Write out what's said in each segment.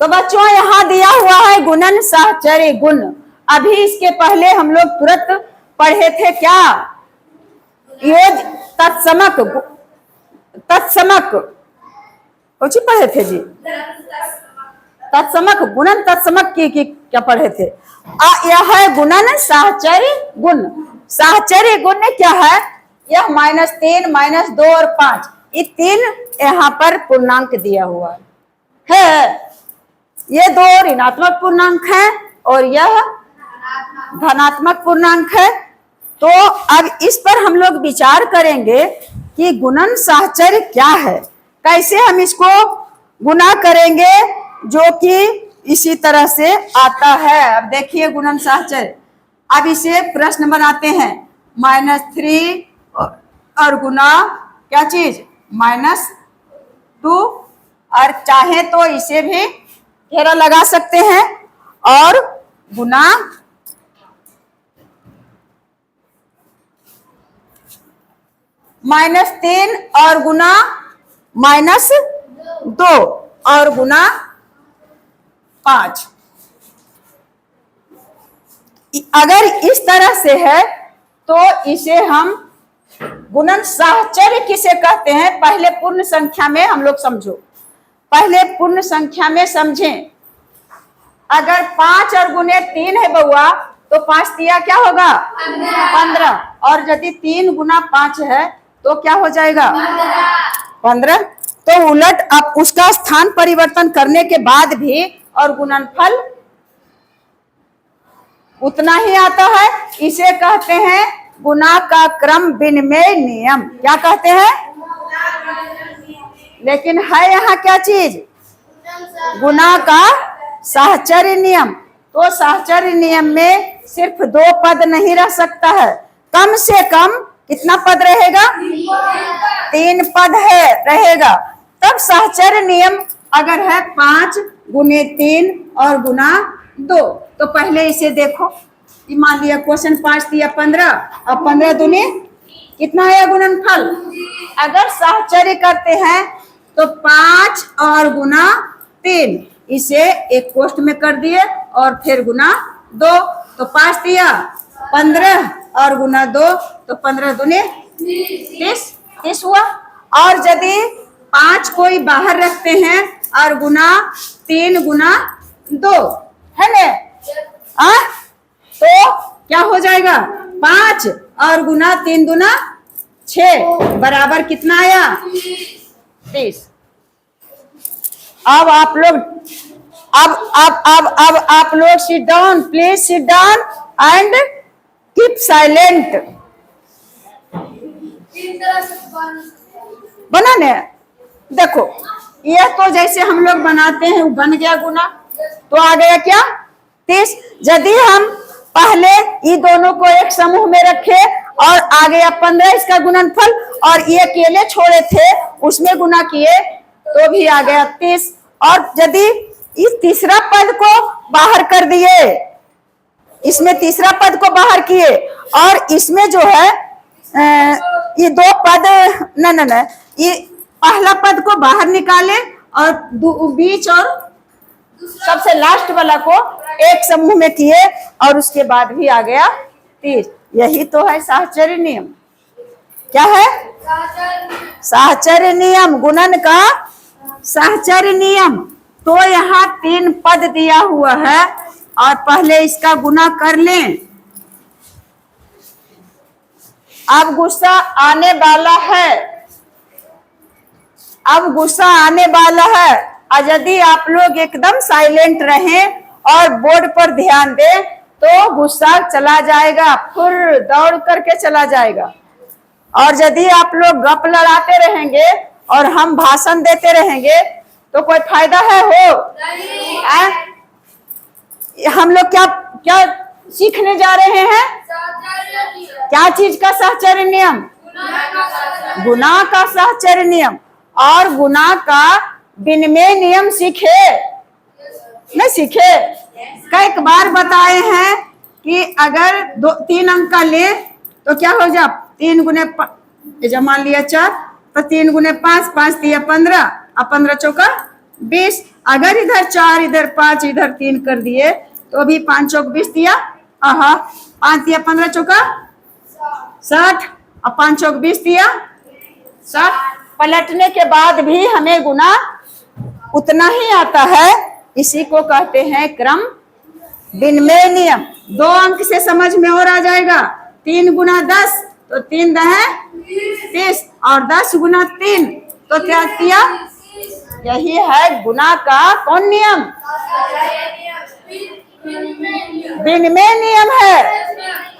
तो बच्चों यहाँ दिया हुआ है गुणन सहचर्य गुण। अभी इसके पहले हम लोग तुरंत पढ़े थे क्या, योज तत्समक, तत्समक कुछ पढ़े थे जी, तत्समक गुणन तत्समक की क्या पढ़े थे। यह है गुणन सहचर्य गुण। सहचर्य गुण क्या है, यह -3 -2 और 5 ये 3 यहाँ पर पूर्णांक दिया हुआ है। ये 2 ऋणात्मक पूर्णांक है और यह धनात्मक पूर्णांक है। तो अब इस पर हम लोग विचार करेंगे कि गुणन सहचर्य क्या है, कैसे हम इसको गुना करेंगे, जो कि इसी तरह से आता है। अब देखिए गुणन सहचर्य, अब इसे प्रश्न बनाते हैं, -3 और गुना क्या चीज -2, और चाहे तो इसे भी घेरा लगा सकते हैं और गुना -3 और गुना -2 और गुना 5। अगर इस तरह से है तो इसे हम गुणन सहचर्य किसे कहते हैं, पहले पूर्ण संख्या में हम लोग समझो, पहले पूर्ण संख्या में समझें। अगर 5 और गुने 3 है बउआ तो 5 तिया क्या होगा 15, और यदि 3 गुना 5 है तो क्या हो जाएगा 15। तो उलट अब उसका स्थान परिवर्तन करने के बाद भी और गुणनफल उतना ही आता है। इसे कहते हैं गुना का क्रम विनिमय नियम। क्या कहते हैं, लेकिन है यहाँ क्या चीज, गुना का सहचर्य नियम। तो सहचर्य नियम में सिर्फ 2 पद नहीं रह सकता है, कम से कम कितना पद रहेगा, 3 पद है रहेगा। तब सहचर्य नियम अगर है 5 गुने 3 और गुना 2, तो पहले इसे देखो, मान लिया क्वेश्चन 5 दिया 15 और 15 दूनी कितना है गुणनफल। अगर सहचर्य करते हैं तो 5 और गुना 3, इसे एक कोष्ठ में कर दिए और फिर गुना 2, तो 5 दिया 15 और गुना 2 तो 15 दूनी 30 हुआ। और यदि 5 कोई बाहर रखते हैं और गुना 3 गुना 2 है ना, तो क्या हो जाएगा 5 और गुना 3 दूना 6 बराबर कितना आया 30। अब आप लोग अब आप लोग sit down, please sit down and keep silent. बनाने देखो, यह तो जैसे हम लोग बनाते हैं वो बन गया गुना, तो आ गया क्या 30। यदि हम पहले ये दोनों को एक समूह में रखे और आ गया 15 इसका गुणनफल, और ये अकेले छोड़े थे उसमें गुना किए तो भी आ गया 30। और यदि इस तीसरा पद को बाहर कर दिए, इसमें तीसरा पद को बाहर किए और इसमें जो है ये 2 पद न ये पहला पद को बाहर निकाले और बीच और सबसे लास्ट वाला को एक समूह में किए और उसके बाद भी आ गया 30। यही तो है सहचर्य नियम। क्या है सहचर्य नियम, गुणन का सहचर्य नियम। तो यहाँ 3 पद दिया हुआ है और पहले इसका गुना कर लें। अब गुस्सा आने वाला है, अब गुस्सा आने वाला है, और यदि आप लोग एकदम साइलेंट रहें और बोर्ड पर ध्यान दें तो गुस्सा चला जाएगा, फिर दौड़ करके चला जाएगा। और यदि आप लोग गप लड़ाते रहेंगे और हम भाषण देते रहेंगे तो कोई फायदा है हो हम लोग क्या क्या सीखने जा रहे हैं, क्या चीज का सहचर्य नियम, गुना का सहचर्य नियम। और गुना का विनिमय नियम सीखे नहीं सीखे, कई बार बताए हैं कि अगर 3 अंक का ले तो क्या हो जा 3 गुने मान लिया 4 तो 3 गुने 5, 5 दिया 15 और 15 चौका 20, अगर इधर 4 इधर 5 इधर 3 कर दिए तो भी 5 चौक 20 दिया, 5 दिया 15 चौका 60 और 5 चौक 20 दिया 60। पलटने के बाद भी हमें गुना उतना ही आता है, इसी को कहते हैं क्रम विनिमय नियम। 2 अंक से समझ में और आ जाएगा। 3 गुना 10 तो 3 दहे 30 और 10 गुना 3 तो क्या किया? यही है गुना का कौन नियम? विनिमय नियम है।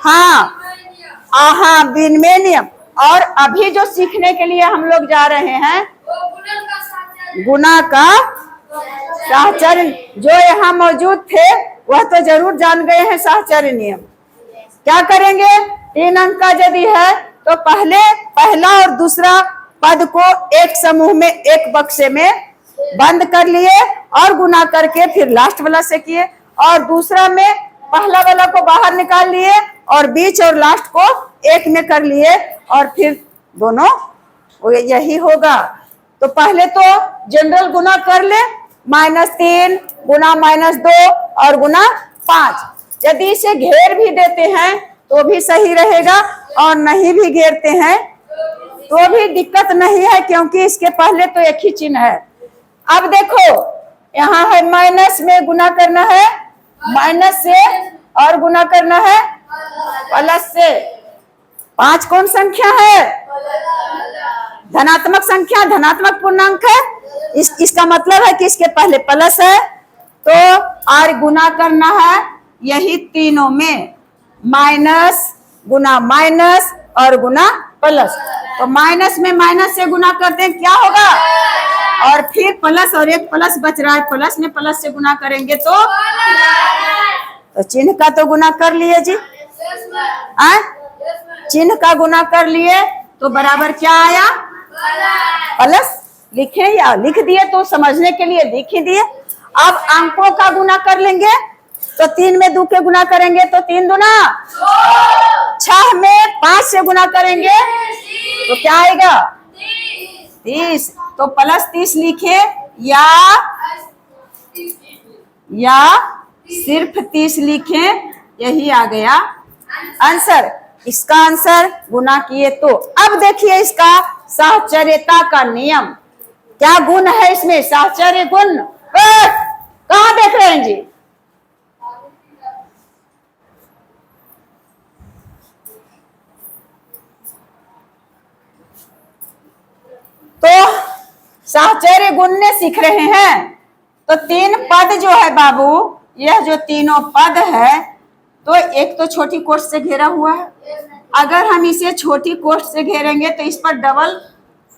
हाँ विनिमय नियम। और अभी जो सीखने के लिए हम लोग जा रहे हैं गुना का साहचर्य, जो यहाँ मौजूद थे वह तो जरूर जान गए हैं साहचर्य नियम। क्या करेंगे? 3 अंक का यदि है तो पहला और दूसरा पद को एक समूह में एक बक्से में बंद कर लिए और गुना करके फिर लास्ट वाला से किए, और दूसरा में पहला वाला को बाहर निकाल लिए और बीच और लास्ट को एक में कर लिए और फिर दोनों यही होगा। तो पहले तो जनरल गुना कर ले, -3 गुना -2 और गुना 5। यदि इसे घेर भी देते हैं तो भी सही रहेगा और नहीं भी घेरते हैं तो भी दिक्कत नहीं है, क्योंकि इसके पहले तो एक ही चिन्ह है। अब देखो यहाँ है माइनस में गुना करना है माइनस से और गुना करना है प्लस से। 5 कौन संख्या है? धनात्मक संख्या, धनात्मक पूर्णांक है। इसका मतलब है कि इसके पहले प्लस है तो और गुना करना है यही तीनों में, माइनस गुना माइनस और गुना प्लस। तो माइनस में माइनस से गुना करते हैं क्या होगा? और फिर प्लस और एक प्लस बच रहा है, प्लस में प्लस से गुना करेंगे तो चिन्ह का तो गुना कर लिए जी। चिन्ह का गुना कर लिए तो बराबर क्या आया? प्लस। लिखे या लिख दिए तो समझने के लिए लिख ही दिए। अब अंकों का गुना कर लेंगे तो 3 में 2 के गुना करेंगे तो 3 दूना 6 में 5 से गुना करेंगे तो क्या आएगा? 30। तो +30 लिखे या सिर्फ 30 लिखे, यही आ गया आंसर। इसका आंसर गुना किए तो। अब देखिए इसका साहचर्यता का नियम, क्या गुण है इसमें? साहचर्य गुण कहाँ देख रहे हैं जी? तो साहचर्य गुण ने सीख रहे हैं। तो 3 पद जो है बाबू, यह जो तीनों पद है तो एक तो छोटी कोष्ठ से घेरा हुआ है। अगर हम इसे छोटी कोष्ठ से घेरेंगे तो इस पर डबल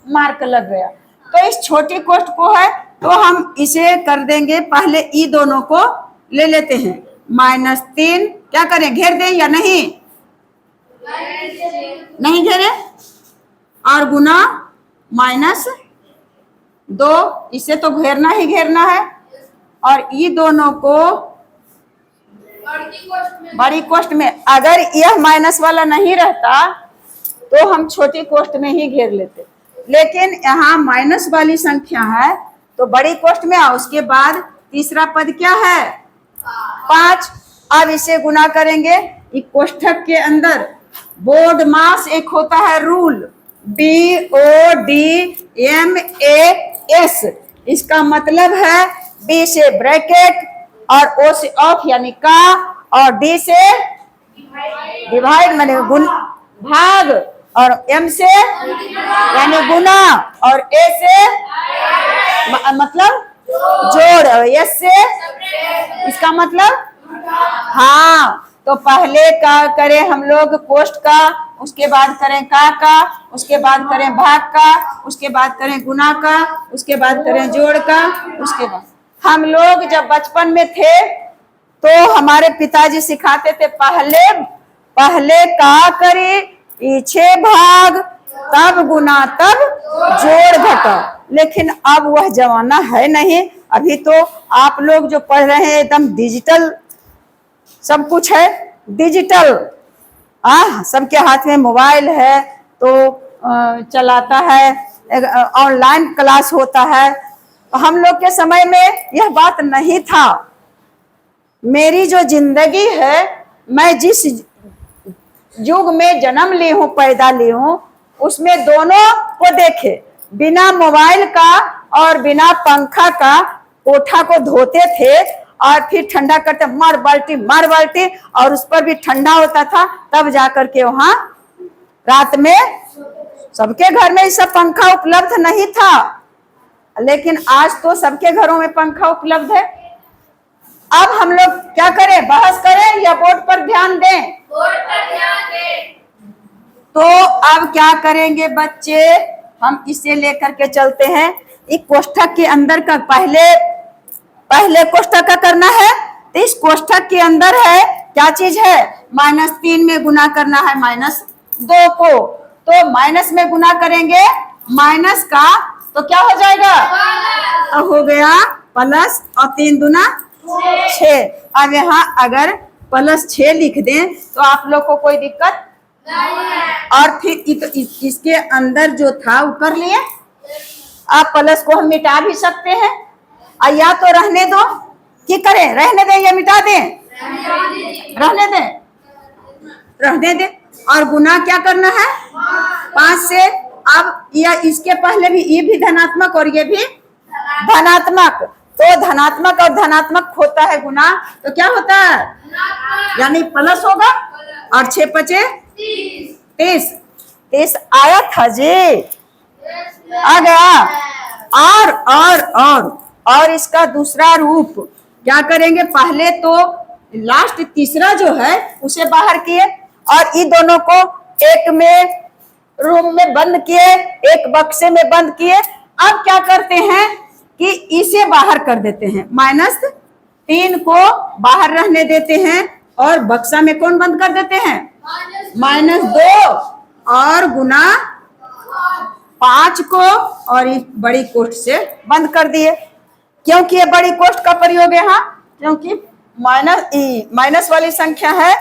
मार्क लग गया। तो इस छोटी कोष्ठ को है तो हम इसे कर देंगे, पहले ई दोनों को ले लेते हैं। -3 क्या करें? घेर दें या नहीं? नहीं घेरे। और गुना -2, इसे तो घेरना ही घेरना है। और ई दोनों को बड़ी कोष्ठ में, अगर यह माइनस वाला नहीं रहता तो हम छोटी कोष्ठ में ही घेर लेते, लेकिन यहाँ माइनस वाली संख्या है तो बड़ी कोष्ठ में। उसके बाद तीसरा पद क्या है? 5। अब इसे गुना करेंगे। इस कोष्ठक के अंदर बोर्ड मास एक होता है रूल, BODMAS। इसका मतलब है B से ब्रैकेट और O से ऑफ यानी का और D से डिवाइड माने गुण भाग और M से यानी गुना और A से मतलब जोड़ और S से इसका मतलब हाँ। तो पहले का करें हम लोग कोष्ठ का, उसके बाद करें का, उसके बाद करें भाग का, उसके बाद करें गुना का, उसके बाद करें जोड़ का। उसके बाद हम लोग जब बचपन में थे तो हमारे पिताजी सिखाते थे पहले का करी, पीछे भाग, तब गुना, तब जोड़ घटा। लेकिन अब वह जमाना है नहीं। अभी तो आप लोग जो पढ़ रहे हैं एकदम डिजिटल सब कुछ है, डिजिटल। सबके हाथ में मोबाइल है तो चलाता है, ऑनलाइन क्लास होता है तो हम लोग के समय में यह बात नहीं था। मेरी जो जिंदगी है, मैं जिस युग में जन्म ली हूं, पैदा ली हूं, उसमें दोनों को देखे, बिना मोबाइल का और बिना पंखा का कोठा को धोते थे और फिर ठंडा करते, मार बाल्टी और उस पर भी ठंडा होता था, तब जाकर के वहां रात में सबके घर में सब पंखा उपलब्ध नहीं था। लेकिन आज तो सबके घरों में पंखा उपलब्ध है। अब हम लोग क्या करें, बहस करें या बोर्ड पर ध्यान दें? बोर्ड पर ध्यान दें। तो अब क्या करेंगे बच्चे, हम इसे लेकर के चलते हैं। एक कोष्ठक के अंदर का पहले कोष्ठक का करना है। तो इस कोष्ठक के अंदर है क्या चीज है, -3 में गुना करना है -2 को। तो माइनस में गुना करेंगे माइनस का, तो क्या हो जाएगा, तो हो गया प्लस और 3 दूना 6। अब यहाँ अगर +6 लिख दें तो आप लोग को कोई दिक्कत नहीं। और फिर इसके अंदर जो था वो कर लिए। आप प्लस को हम मिटा भी सकते हैं, और या तो रहने दो, क्या करें, रहने दें या मिटा दें? रहने दें। और गुना क्या करना है, 5 से। अब यह इसके पहले भी, ये भी धनात्मक और ये भी धनात्मक, तो धनात्मक और धनात्मक होता है गुना, तो क्या होता है, यानी प्लस होगा। और 6 5 30 आया था जी, आ गया। और इसका दूसरा रूप क्या करेंगे, पहले तो लास्ट तीसरा जो है उसे बाहर किए और इन दोनों को एक में रूम में बंद किए, एक बक्से में बंद किए। अब क्या करते हैं कि इसे बाहर कर देते हैं, -3 को बाहर रहने देते हैं और बक्सा में कौन बंद कर देते हैं, -2 और गुना 5 को, और इस बड़ी कोष्ठ से बंद कर दिए। क्योंकि ये बड़ी कोष्ठ का प्रयोग यहाँ, क्योंकि माइनस वाली संख्या है,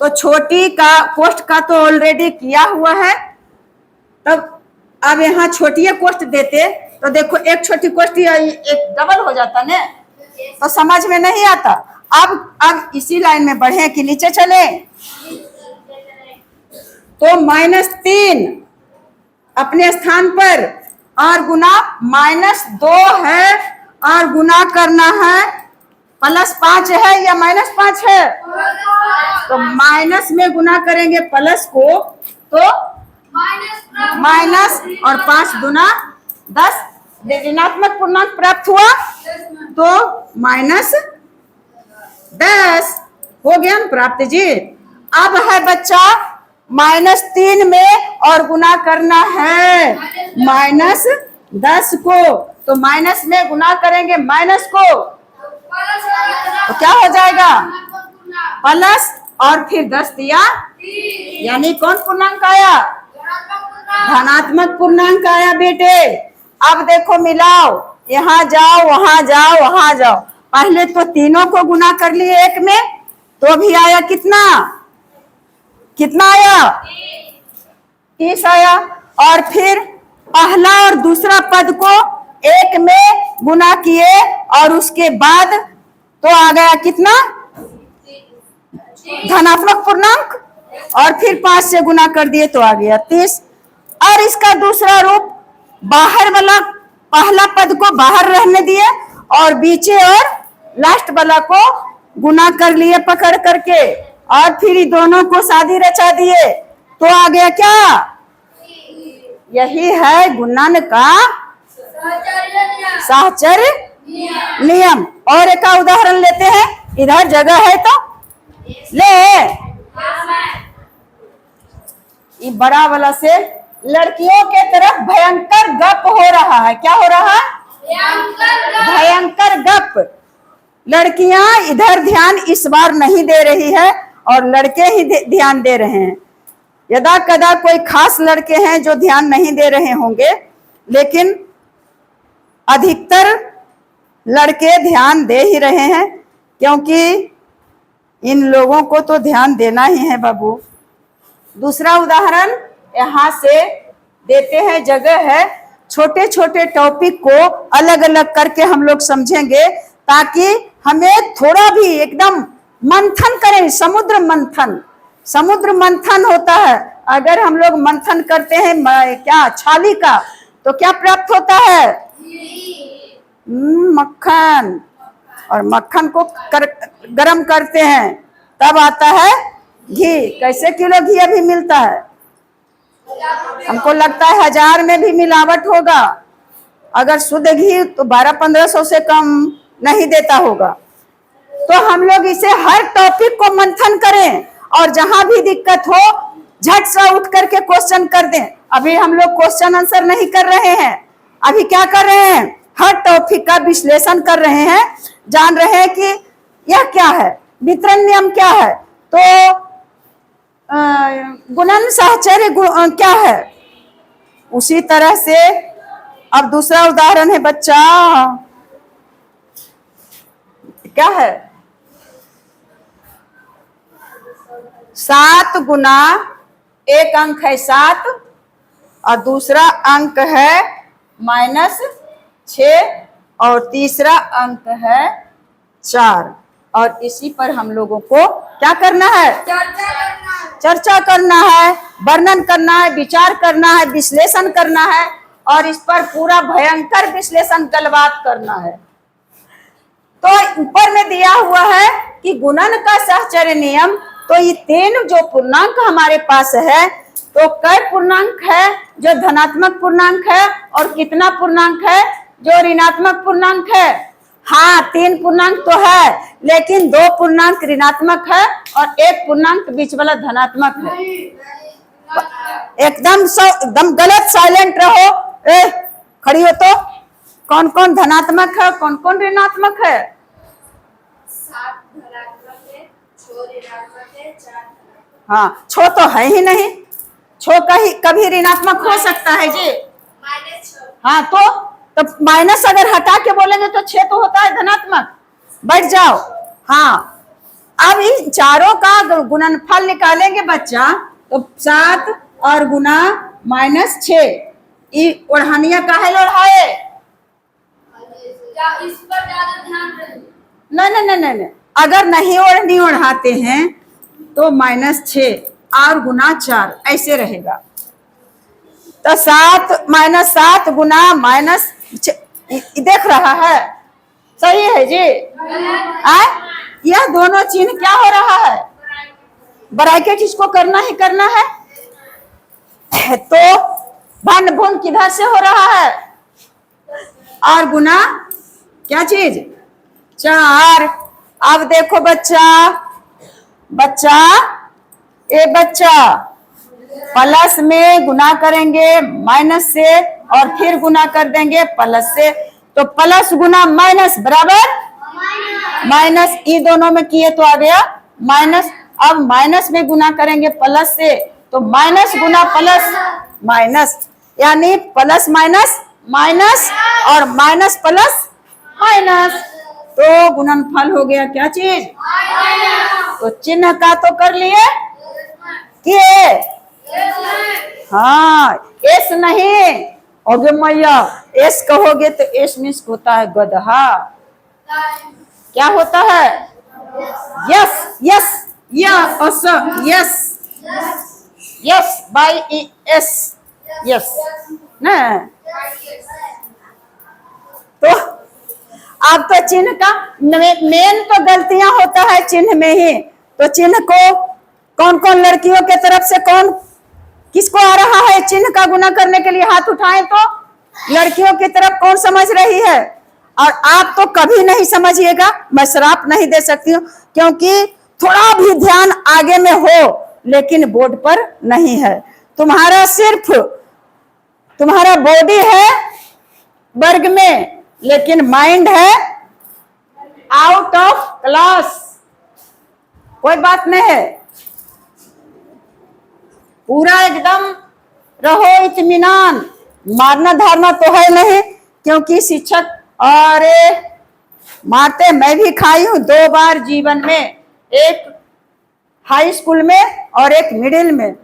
तो छोटी का कोष्ठ का तो ऑलरेडी किया हुआ है। तब अब यहाँ छोटी कोष्ठ देते तो देखो, एक छोटी कोष्ठ एक डबल हो जाता ना, तो समझ में नहीं आता। अब इसी लाइन में बढ़े कि नीचे चले, तो -3 अपने स्थान पर और गुना -2 है और गुना करना है +5 है या -5 है, तो माइनस में गुना करेंगे प्लस को, तो माइनस और 5 दूना 10, ऋणात्मक पूर्णांक प्राप्त हुआ, तो -10 हो गया प्राप्त जी। अब है बच्चा -3 में और गुना करना है -10 को, तो माइनस में गुना करेंगे माइनस को, तो क्या हो जाएगा, प्लस और फिर 10 दिया, यानी कौन पूर्णांक आया, धनात्मक पूर्णांक आया बेटे। अब देखो मिलाओ, यहाँ जाओ वहां जाओ वहां जाओ। पहले तो तीनों को गुना कर लिए एक में, तो भी आया कितना आया, 30 आया। और फिर पहला और दूसरा पद को एक में गुना किए और उसके बाद तो आ गया कितना, धनात्मक पूर्णांक, और फिर 5 से गुना कर दिए तो आ गया 30। और इसका दूसरा रूप, बाहर वाला पहला पद को बाहर रहने दिए और बीचे और लास्ट वाला को गुना कर लिए पकड़ करके, और फिर दोनों को शादी रचा दिए, तो आ गया क्या, यही है गुणन का साहचर्य नियम। और एक उदाहरण लेते हैं, इधर जगह है तो ले। ये बड़ा वाला से लड़कियों के तरफ भयंकर गप हो रहा है, क्या हो रहा है, भयंकर गप। लड़कियां इधर ध्यान इस बार नहीं दे रही है और लड़के ही ध्यान दे रहे हैं। यदा कदा कोई खास लड़के हैं जो ध्यान नहीं दे रहे होंगे, लेकिन अधिकतर लड़के ध्यान दे ही रहे हैं, क्योंकि इन लोगों को तो ध्यान देना ही है बाबू। दूसरा उदाहरण यहाँ से देते हैं, जगह है छोटे छोटे टॉपिक को अलग अलग करके हम लोग समझेंगे, ताकि हमें थोड़ा भी एकदम मंथन करें। समुद्र मंथन होता है। अगर हम लोग मंथन करते हैं क्या छाली का, तो क्या प्राप्त होता है? मक्खन। और मक्खन को गरम करते हैं, तब आता है घी। कैसे किलो घी अभी मिलता है? हमको लगता है 1000 में भी मिलावट होगा। अगर शुद्ध घी तो 1200-1500 से कम नहीं देता होगा। तो हम लोग इसे हर टॉपिक को मंथन करें, और जहां भी दिक्कत हो झट से उठ करके क्वेश्चन कर दें। अभी हम लोग क्वेश्चन आंसर नहीं कर रहे हैं, अभी क्या कर रहे हैं? हर टॉपिक का विश्लेषण कर रहे हैं, जान रहे हैं कि यह क्या है, वितरण नियम क्या है, तो गुणन साहचर्य क्या है। उसी तरह से अब दूसरा उदाहरण है बच्चा, क्या है? 7 गुना एक अंक है 7, और दूसरा अंक है -6, और तीसरा अंक है 4। और इसी पर हम लोगों को क्या करना है? चर्चा करना है, वर्णन करना है, विचार करना है, विश्लेषण करना है, और इस पर पूरा भयंकर विश्लेषण गलबात करना है। तो ऊपर में दिया हुआ है कि गुणन का साहचर्य नियम, तो ये 3 जो पूर्णांक हमारे पास है, तो कई पूर्णांक है जो धनात्मक पूर्णांक है, और कितना पूर्णांक है जो ऋणात्मक पूर्णांक है? हाँ, 3 पूर्णांक तो है, लेकिन 2 पूर्णांक ऋणात्मक है और 1 पूर्णांक बीच वाला धनात्मक है। एकदम गलत साइलेंट रहो। खड़ी हो तो। कौन कौन धनात्मक है, कौन कौन ऋणात्मक है? 7 धनात्मक है, 6 ऋणात्मक है, 4 धनात्मक। हाँ, 6 तो है ही नहीं। 6 का ही कभी ऋणात्मक हो सकता है जी। -6। हाँ, तो माइनस अगर हटा के बोलेंगे तो 6 तो होता है धनात्मक। बैठ जाओ। हाँ, अब इन चारों का गुणनफल निकालेंगे बच्चा, तो 7 और गुना -6। ओढ़ानिया काहे लोढ़ाए? इस पर ज्यादा ध्यान रहे। नहीं, अगर नहीं ओढ़ाते हैं तो -6 और गुना 4 ऐसे रहेगा। तो 7 गुना देख रहा है, सही है जी? यह दोनों चिन्ह क्या हो रहा है? ब्रैकेट इसको करना ही करना है। तो भान भून किधर से हो रहा है? और गुना क्या चीज? 4। अब देखो बच्चा, ए बच्चा, प्लस में गुना करेंगे माइनस से, और फिर गुना कर देंगे प्लस से, तो प्लस गुना माइनस बराबर माइनस। ये दोनों में किए तो आ गया माइनस। अब माइनस में गुना करेंगे प्लस से, तो माइनस गुना प्लस माइनस, यानी प्लस माइनस माइनस, और माइनस प्लस माइनस, तो गुणनफल हो गया क्या चीज? तो चिन्ह का तो कर लिए किए। हाँ, एस नहीं। और मैया एस कहोगे तो एस मीन्स होता है गधा। क्या होता है? Yes yes yes yes by S yes ना। तो अब तो चिन्ह का मेन तो गलतियां होता है चिन्ह में ही। तो चिन्ह को कौन कौन लड़कियों के तरफ से कौन किसको आ रहा है चिन्ह का गुना करने के लिए? हाथ उठाएं तो। लड़कियों की तरफ कौन समझ रही है? और आप तो कभी नहीं समझिएगा, मैं श्राप नहीं दे सकती हूँ, क्योंकि थोड़ा भी ध्यान आगे में हो, लेकिन बोर्ड पर नहीं है। तुम्हारा सिर्फ तुम्हारा बॉडी है वर्ग में, लेकिन माइंड है आउट ऑफ क्लास। कोई बात नहीं है, पूरा एकदम रहो इत्मीनान। मारना धारना तो है नहीं, क्योंकि शिक्षक और मारते मैं भी खाई हूं 2 बार जीवन में, एक हाई स्कूल में और एक मिडिल में।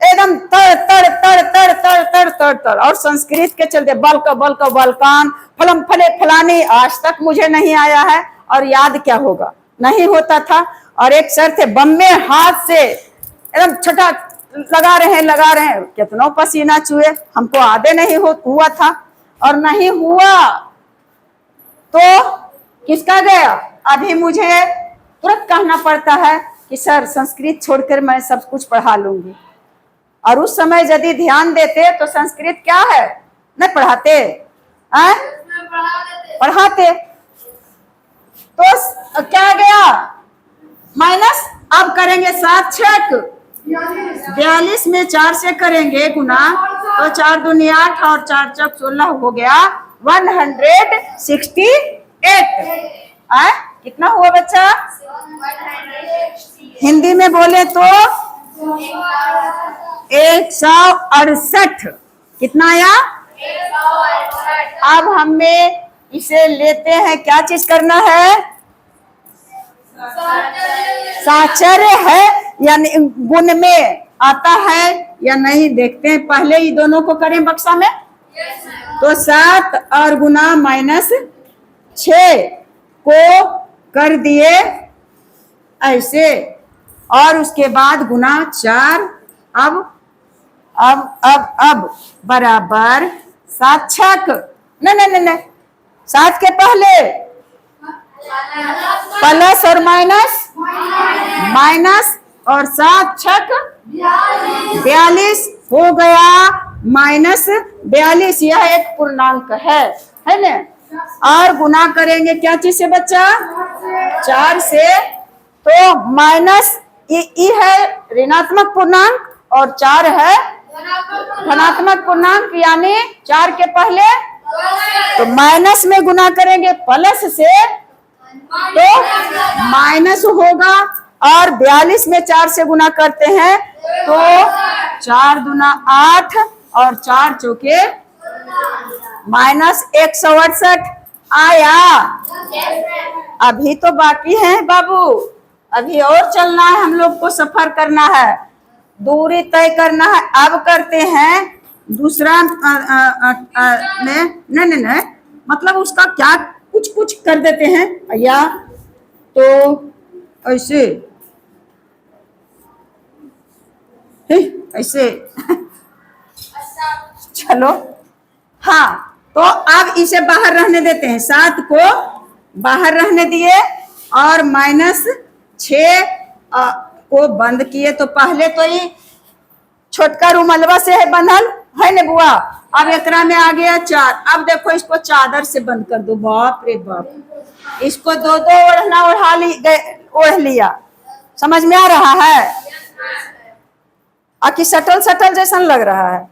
एकदम तड़ तड़ तड़ तड़ तड़ तड़ तड़ तड़। और संस्कृत के चलते बल्क बल्क बलकान फलम फले फलानी आज तक मुझे नहीं आया है, और याद क्या होगा, नहीं होता था। और एक सर थे बम्बे, हाथ से एकदम छटा लगा रहे हैं, कितनों पसीना चुए, हमको आधे नहीं हुआ था। और नहीं हुआ तो किसका गया, अभी मुझे तुरंत कहना पड़ता है कि सर संस्कृत छोड़कर मैं सब कुछ पढ़ा लूंगी। और उस समय यदि ध्यान देते तो संस्कृत क्या है, नहीं पढ़ाते, पढ़ाते। तो क्या गया माइनस। अब करेंगे 7 छक 42 में 4 से करेंगे गुना, तो 4 दूनी 8 और 4 चक 16 हो गया 168। कितना हुआ बच्चा, हिंदी में बोले तो 168। कितना आया, अब हमें इसे लेते हैं, क्या चीज करना है, साहचर्य है या गुण में आता है या नहीं, देखते हैं। पहले ही दोनों को करें बक्सा में, तो 7 और गुना -6 को कर दिए ऐसे, और उसके बाद गुना 4। अब बराबर 7 छक, नहीं 7 के पहले प्लस और माइनस और 7 छक 42 हो गया -42। यह एक पूर्णांक है ना। और गुना करेंगे क्या चीज से बच्चा, 4 से। तो माइनस ई है ऋणात्मक पूर्णांक और 4 है धनात्मक पूर्णांक, यानी 4 के पहले तो माइनस में गुना करेंगे प्लस से तो माइनस होगा, और 42 में 4 से गुना करते हैं तो 4 दूना 8 और 4 चौके -168 आया। अभी तो बाकी है बाबू, अभी और चलना है, हम लोग को सफर करना है, दूरी तय करना है। अब करते हैं दूसरा नहीं मतलब उसका क्या कुछ कर देते हैं, या तो ऐसे ऐसे चलो हाँ, तो अब इसे बाहर रहने देते हैं, 7 को बाहर रहने दिए और -6 को बंद किए। तो पहले तो ये छोटका रुमलवा से है बंधल है न बुआ, अब एकरा में आ गया 4। अब देखो इसको चादर से बंद कर दो, बाप रे बाप, इसको 2-2 ओढ़ना ओढ़ लिया, समझ में आ रहा है, आखिर सटल जैसा लग रहा है।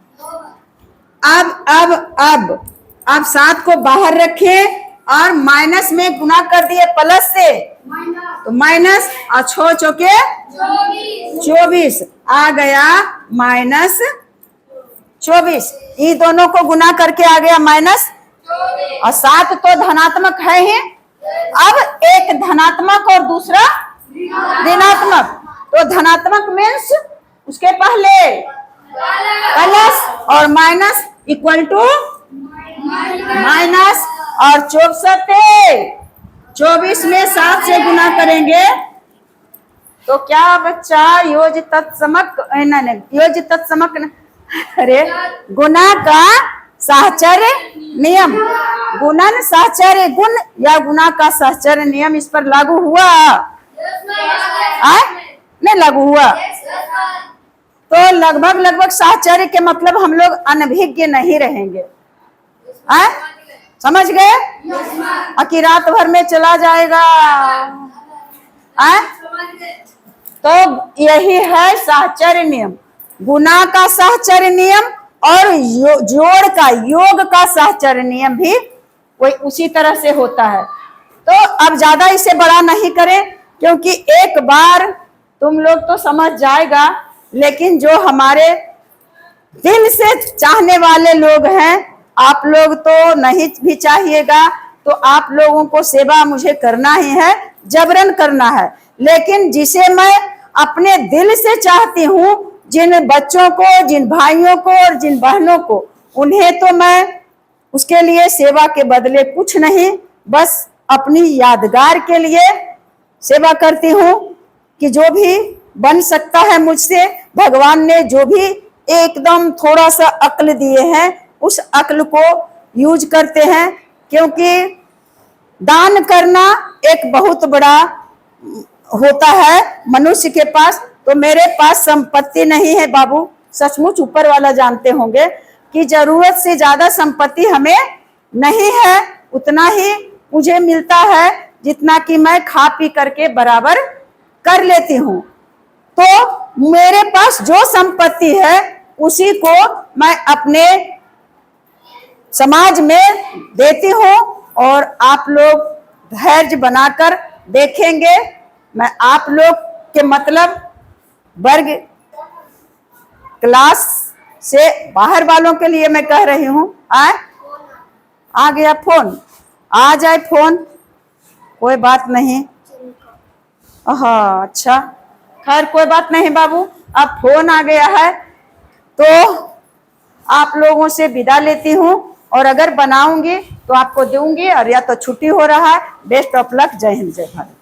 अब 7 को बाहर रखे और माइनस में गुना कर दिए प्लस से, तो माइनस और 6 चौके 24 आ गया -24। ये दोनों को गुना करके आ गया माइनस, और 7 तो धनात्मक है ही, अब एक धनात्मक और दूसरा ऋणात्मक, तो धनात्मक मीन्स उसके पहले प्लस और माइनस इक्वल टू माइनस, और 24 में 7 से गुना करेंगे तो क्या बच्चा, योज तत्समक अरे गुना का साहचर्य नियम, गुणन साहचर्य, गुण या गुना का साहचर्य नियम इस पर लागू हुआ, नहीं लागू हुआ। तो लगभग साहचर्य के मतलब हम लोग अनभिज्ञ नहीं रहेंगे, समझ गए, कि रात भर में चला जाएगा। तो यही है साहचर्य नियम, गुना का साहचर्य नियम और जोड़ का योग का साहचर्य नियम भी वही उसी तरह से होता है। तो अब ज्यादा इसे बड़ा नहीं करें, क्योंकि एक बार तुम लोग तो समझ जाएगा, लेकिन जो हमारे दिल से चाहने वाले लोग हैं, आप लोग तो नहीं भी चाहिएगा, तो आप लोगों को सेवा मुझे करना ही है, जबरन करना है। लेकिन जिसे मैं अपने दिल से चाहती हूँ जिन बच्चों को, जिन भाइयों को और जिन बहनों को, उन्हें तो मैं उसके लिए सेवा के बदले कुछ नहीं, बस अपनी यादगार के लिए सेवा करती हूँ कि जो भी बन सकता है मुझसे, भगवान ने जो भी एकदम थोड़ा सा अक्ल दिए हैं उस अक्ल को यूज करते हैं, क्योंकि दान करना एक बहुत बड़ा होता है मनुष्य के पास। तो मेरे पास संपत्ति नहीं है बाबू, सचमुच ऊपर वाला जानते होंगे कि जरूरत से ज्यादा संपत्ति हमें नहीं है, उतना ही मुझे मिलता है जितना कि मैं खा पी करके बराबर कर लेती हूँ। तो मेरे पास जो संपत्ति है उसी को मैं अपने समाज में देती हूँ, और आप लोग धैर्य बनाकर देखेंगे। मैं आप लोग के मतलब वर्ग क्लास से बाहर वालों के लिए मैं कह रही हूँ। आ गया फोन, आ जाए फोन, कोई बात नहीं। हाँ अच्छा, खैर कोई बात नहीं बाबू, अब फोन आ गया है तो आप लोगों से विदा लेती हूँ, और अगर बनाऊंगी तो आपको दूंगी, और या तो छुट्टी हो रहा है। बेस्ट ऑफ लक, जय हिंद जय भारत।